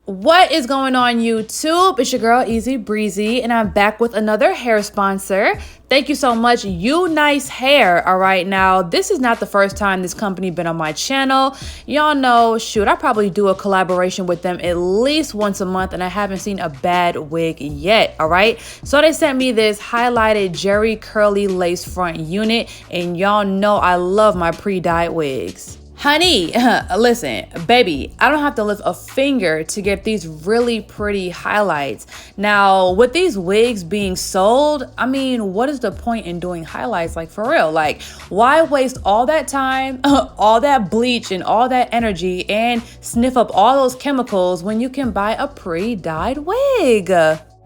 What is going on, YouTube? It's your girl Easy Breezy, and I'm back with another hair sponsor. Thank you so much, UNice Hair. All right, now this is not the first time this company been on my channel. Y'all know, shoot, I probably do a collaboration with them at least once a month, and I haven't seen a bad wig yet. All right, so they sent me this highlighted Jerry curly lace front unit, and y'all know I love my pre-dyed wigs. Honey, listen, baby, I don't have to lift a finger to get these really pretty highlights. Now, with these wigs being sold, I mean, what is the point in doing highlights? Like, for real, like, why waste all that time, all that bleach and all that energy and sniff up all those chemicals when you can buy a pre-dyed wig?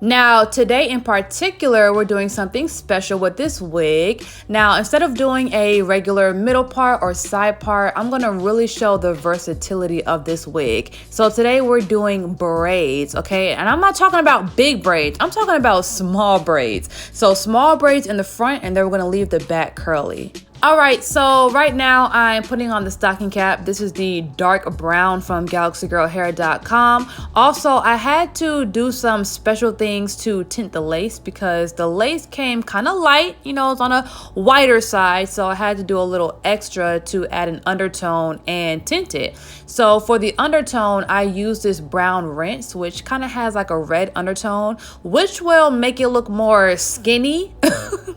Now, today in particular, we're doing something special with this wig. Now, instead of doing a regular middle part or side part, I'm gonna really show the versatility of this wig. So today we're doing braids, okay? And I'm not talking about big braids, I'm talking about small braids. So small braids in the front, and then we're gonna leave the back curly. All right, so right now I'm putting on the stocking cap. This is the dark brown from galaxygirlhair.com. Also, I had to do some special things to tint the lace because the lace came kind of light, you know, it's on a whiter side. So I had to do a little extra to add an undertone and tint it. So for the undertone, I used this brown rinse, which kind of has like a red undertone, which will make it look more skinny,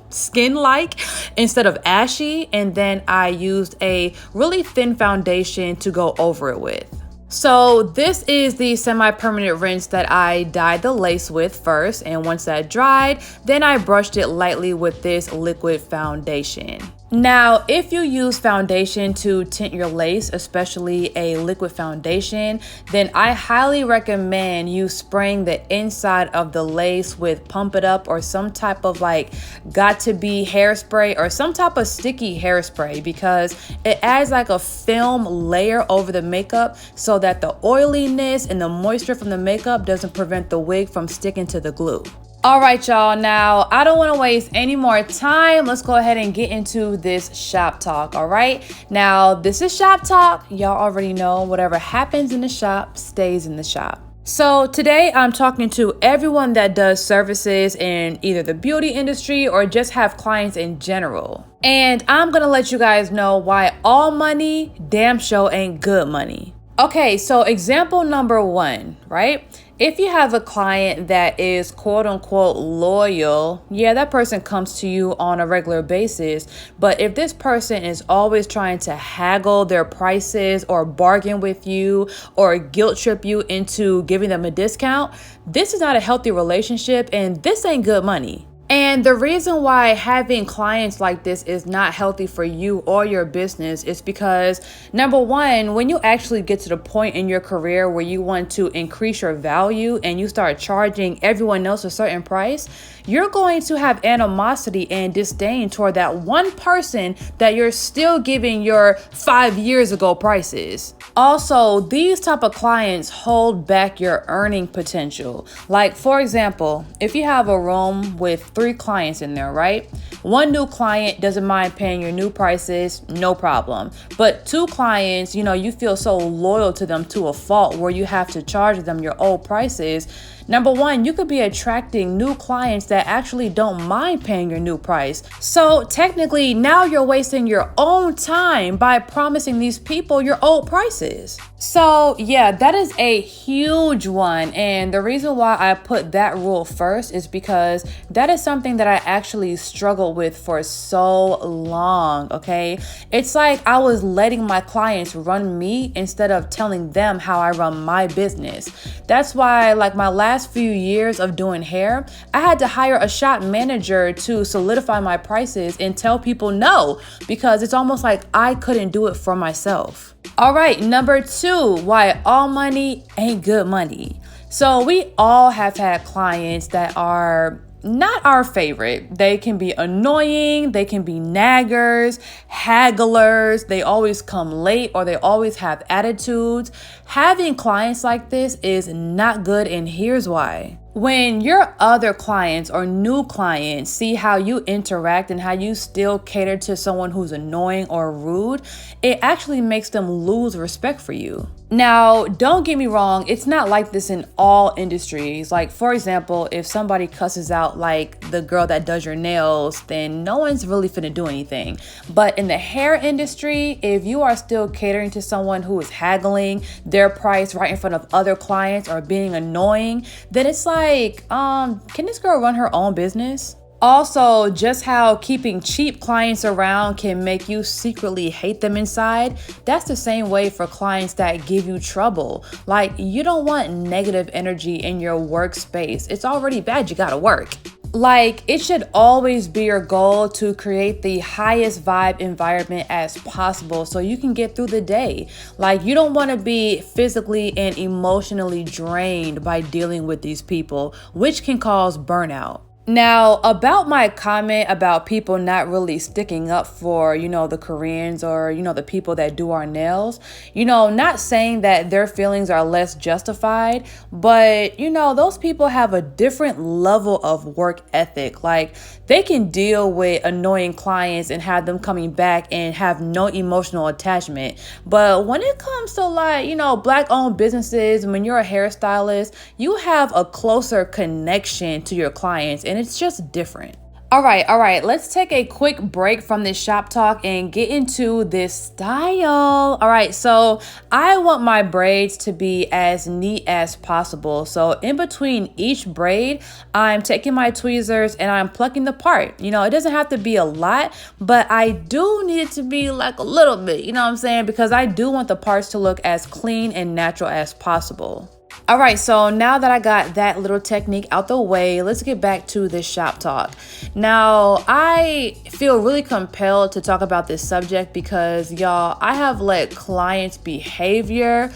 skin-like instead of ashy. And then I used a really thin foundation to go over it with. So this is the semi-permanent rinse that I dyed the lace with first, and once that dried, then I brushed it lightly with this liquid foundation. Now, if you use foundation to tint your lace, especially a liquid foundation, then I highly recommend you spraying the inside of the lace with Pump It Up or some type of like Got To Be hairspray or some type of sticky hairspray, because it adds like a film layer over the makeup so that the oiliness and the moisture from the makeup doesn't prevent the wig from sticking to the glue. All right, y'all, now I don't want to waste any more time. Let's go ahead and get into this shop talk. All right, now this is shop talk. Y'all already know whatever happens in the shop stays in the shop. So today I'm talking to everyone that does services in either the beauty industry or just have clients in general. And I'm gonna let you guys know why all money damn sure ain't good money. Okay, so example number one, right? If you have a client that is quote unquote loyal, yeah, that person comes to you on a regular basis. But if this person is always trying to haggle their prices or bargain with you or guilt trip you into giving them a discount, this is not a healthy relationship and this ain't good money. And the reason why having clients like this is not healthy for you or your business is because, number one, when you actually get to the point in your career where you want to increase your value and you start charging everyone else a certain price, you're going to have animosity and disdain toward that one person that you're still giving your 5 years ago prices. Also, these type of clients hold back your earning potential. Like, for example, if you have a room with 3 clients in there, right? One new client doesn't mind paying your new prices, no problem. But 2 clients, you know, you feel so loyal to them to a fault where you have to charge them your old prices. Number one, you could be attracting new clients that actually don't mind paying your new price. So technically, now you're wasting your own time by promising these people your old prices. So yeah, that is a huge one. And the reason why I put that rule first is because that is something that I actually struggled with for so long, okay? It's like I was letting my clients run me instead of telling them how I run my business. That's why, like, my last few years of doing hair, I had to hire a shop manager to solidify my prices and tell people no, because it's almost like I couldn't do it for myself. All right, number 2, why all money ain't good money. So we all have had clients that are not our favorite. They can be annoying, they can be naggers, hagglers, they always come late or they always have attitudes. Having clients like this is not good, and here's why. When your other clients or new clients see how you interact and how you still cater to someone who's annoying or rude, it actually makes them lose respect for you. Now, don't get me wrong, it's not like this in all industries. Like, for example, if somebody cusses out like the girl that does your nails, then no one's really finna do anything. But in the hair industry, if you are still catering to someone who is haggling their price right in front of other clients or being annoying, then it's like, can this girl run her own business? Also, just how keeping cheap clients around can make you secretly hate them inside, that's the same way for clients that give you trouble. Like, you don't want negative energy in your workspace. It's already bad, you gotta work. Like, it should always be your goal to create the highest vibe environment as possible so you can get through the day. Like, you don't want to be physically and emotionally drained by dealing with these people, which can cause burnout. Now, about my comment about people not really sticking up for, the Koreans or, the people that do our nails, not saying that their feelings are less justified, but, those people have a different level of work ethic. Like, they can deal with annoying clients and have them coming back and have no emotional attachment. But when it comes to Black-owned businesses, when you're a hairstylist, you have a closer connection to your clients. And it's just different. All right, let's take a quick break from this shop talk and get into this style. All right, so I want my braids to be as neat as possible. So in between each braid, I'm taking my tweezers and I'm plucking the part. It doesn't have to be a lot, but I do need it to be like a little bit, you know what I'm saying? Because I do want the parts to look as clean and natural as possible. All right, so now that I got that little technique out the way, let's get back to this shop talk. Now, I feel really compelled to talk about this subject because, y'all, I have let clients' behavior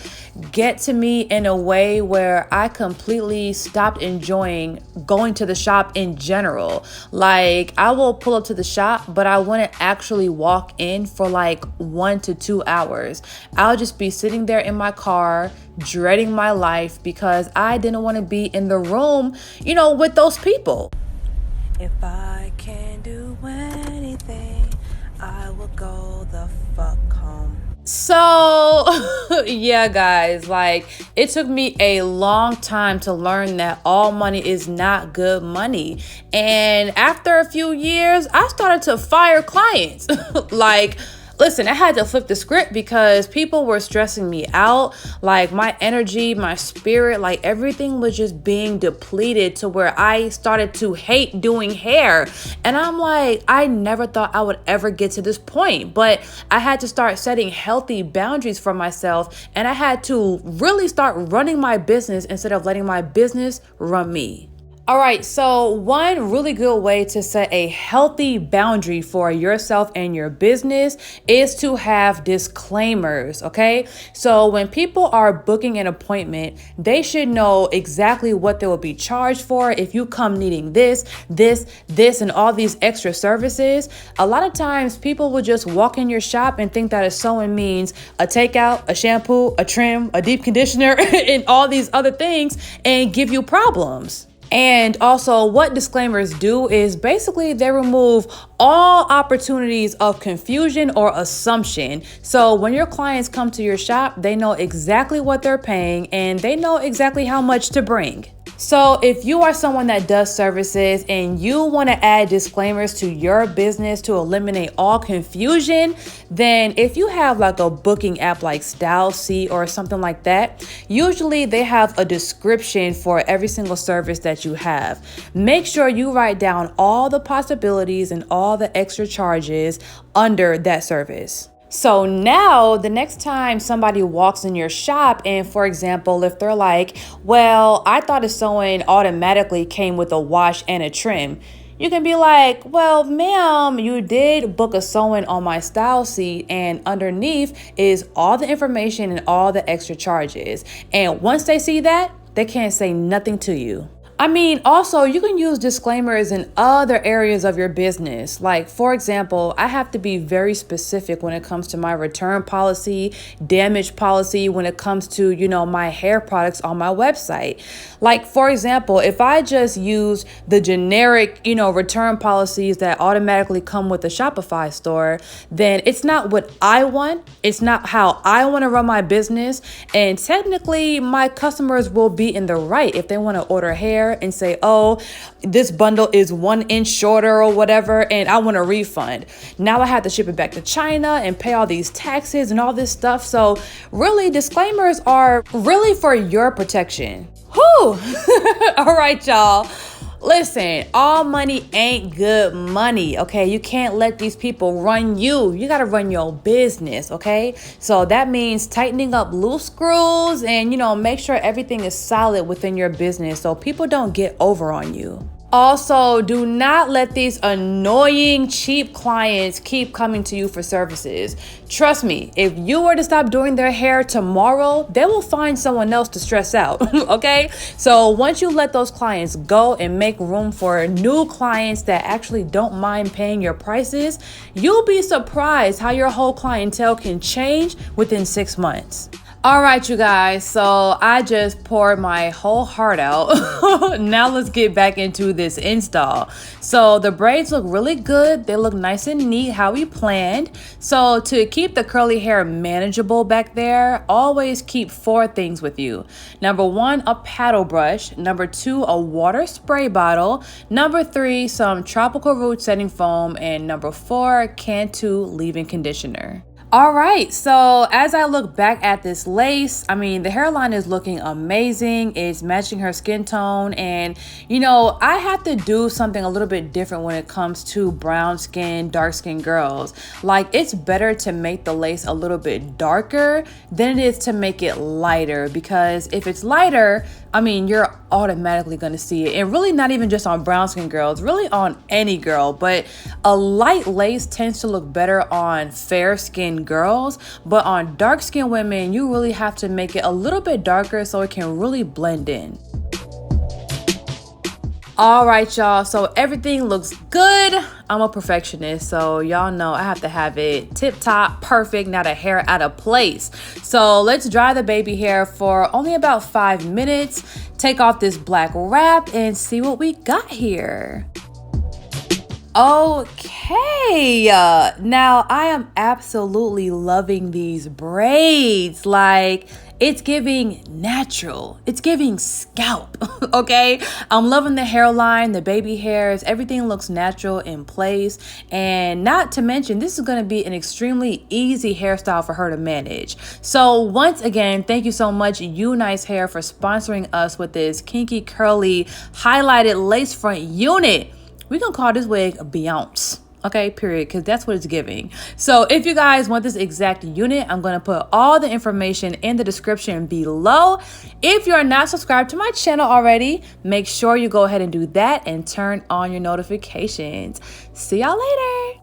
get to me in a way where I completely stopped enjoying going to the shop in general. Like, I will pull up to the shop, but I wouldn't actually walk in for like 1 to 2 hours. I'll just be sitting there in my car, dreading my life because I didn't want to be in the room, with those people. If I can do anything, I will go the fuck home. So, yeah, guys, like, it took me a long time to learn that all money is not good money. And after a few years, I started to fire clients. Listen, I had to flip the script because people were stressing me out. Like, my energy, my spirit, like everything was just being depleted to where I started to hate doing hair. And I'm like, I never thought I would ever get to this point, but I had to start setting healthy boundaries for myself. And I had to really start running my business instead of letting my business run me. All right, so one really good way to set a healthy boundary for yourself and your business is to have disclaimers, okay? So when people are booking an appointment, they should know exactly what they will be charged for if you come needing this, and all these extra services. A lot of times people will just walk in your shop and think that a sewing means a takeout, a shampoo, a trim, a deep conditioner, and all these other things and give you problems. And also, what disclaimers do is basically they remove all opportunities of confusion or assumption. So when your clients come to your shop, they know exactly what they're paying and they know exactly how much to bring. So if you are someone that does services and you want to add disclaimers to your business to eliminate all confusion, then if you have like a booking app like StyleSeat or something like that, usually they have a description for every single service that you have. Make sure you write down all the possibilities and all the extra charges under that service. So now the next time somebody walks in your shop and, for example, if they're like, well, I thought a sewing automatically came with a wash and a trim, you can be like, well, ma'am, you did book a sewing on my StyleSeat and underneath is all the information and all the extra charges. And once they see that, they can't say nothing to you. I mean, also, you can use disclaimers in other areas of your business. Like, for example, I have to be very specific when it comes to my return policy, damage policy, when it comes to, my hair products on my website. Like, for example, if I just use the generic, return policies that automatically come with the Shopify store, then it's not what I want. It's not how I want to run my business. And technically, my customers will be in the right if they want to order hair and say, oh, this bundle is 1 inch shorter or whatever, and I want a refund. Now I have to ship it back to China and pay all these taxes and all this stuff. So really, disclaimers are really for your protection. Whew. All right, y'all. Listen, all money ain't good money, okay? You can't let these people run you. You got to run your business, okay? So that means tightening up loose screws and, make sure everything is solid within your business so people don't get over on you. Also, do not let these annoying, cheap clients keep coming to you for services. Trust me, if you were to stop doing their hair tomorrow, they will find someone else to stress out, okay? So once you let those clients go and make room for new clients that actually don't mind paying your prices, you'll be surprised how your whole clientele can change within 6 months. All right, you guys, so I just poured my whole heart out. Now let's get back into this install. So the braids look really good. They look nice and neat how we planned. So to keep the curly hair manageable back there, always keep 4 things with you. Number 1, a paddle brush. Number 2, a water spray bottle. Number 3, some tropical root setting foam. And number 4, Cantu leave-in conditioner. All right, so as I look back at this lace, I mean, the hairline is looking amazing. It's matching her skin tone. And, I have to do something a little bit different when it comes to brown skin, dark skin girls. Like, it's better to make the lace a little bit darker than it is to make it lighter, because if it's lighter, I mean, you're automatically going to see it. And really not even just on brown skin girls, really on any girl. But a light lace tends to look better on fair skin girls. But on dark skin women, you really have to make it a little bit darker so it can really blend in. All right, y'all, so everything looks good. I'm a perfectionist, so y'all know I have to have it tip-top, perfect, not a hair out of place. So let's dry the baby hair for only about 5 minutes. Take off this black wrap and see what we got here. Okay, now I am absolutely loving these braids. Like, it's giving natural. It's giving scalp, okay? I'm loving the hairline, the baby hairs. Everything looks natural in place. And not to mention, this is going to be an extremely easy hairstyle for her to manage. So once again, thank you so much, UNice Hair, for sponsoring us with this kinky, curly, highlighted lace front unit. We're going to call this wig Beyonce. Okay, period, because that's what it's giving. So if you guys want this exact unit, I'm going to put all the information in the description below. If you're not subscribed to my channel already, make sure you go ahead and do that and turn on your notifications. See y'all later.